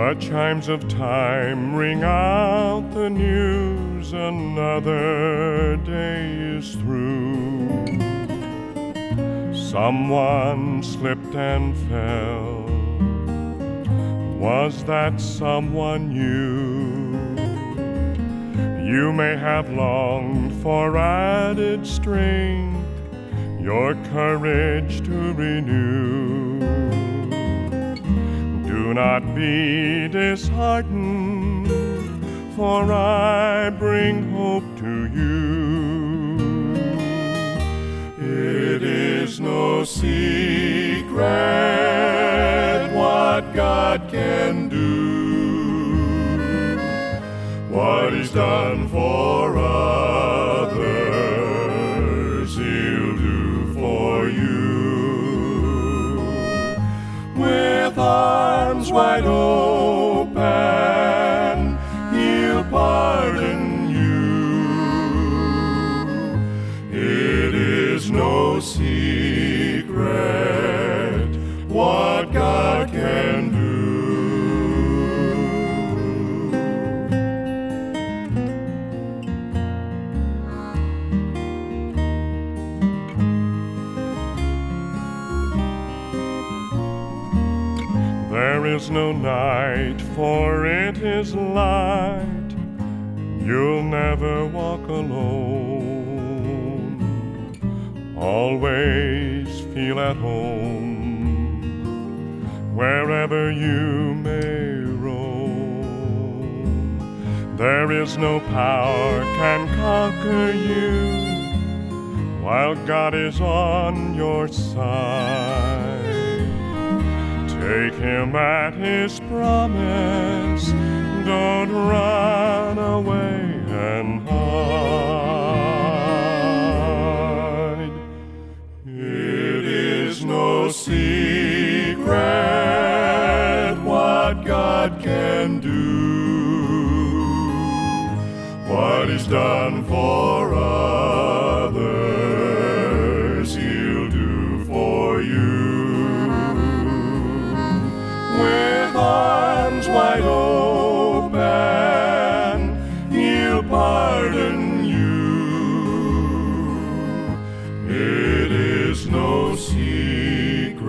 The chimes of time ring out the news, another day is through. Someone slipped and fell. Was that someone you? You may have longed for added strength, your courage to renew. Do not be disheartened, for I bring hope to you. It is no secret what God can do. What He's done for others, He'll do for you. With arms wide open, He'll pardon you. It is no secret what God can do. There is no night, for it is light. You'll never walk alone. Always feel at home, wherever you may roam. There is no power can conquer you, while God is on your side. Take Him at His promise, don't run away and hide. It is no secret what God can do. What He's done for others, He'll do for you. With arms wide open, He'll pardon you. It is no secret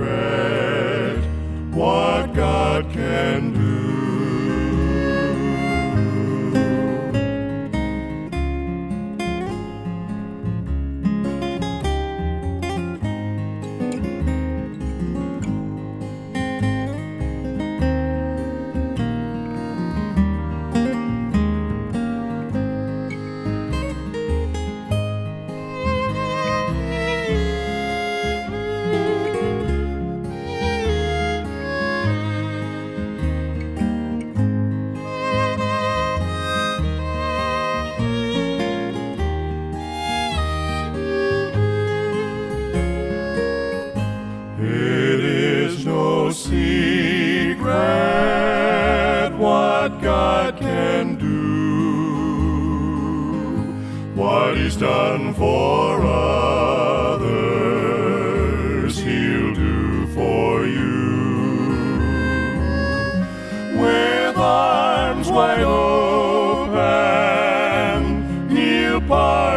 what God can do. It is no secret what God can do. What He's done for others, He'll do for you. With arms wide open, He'll pardon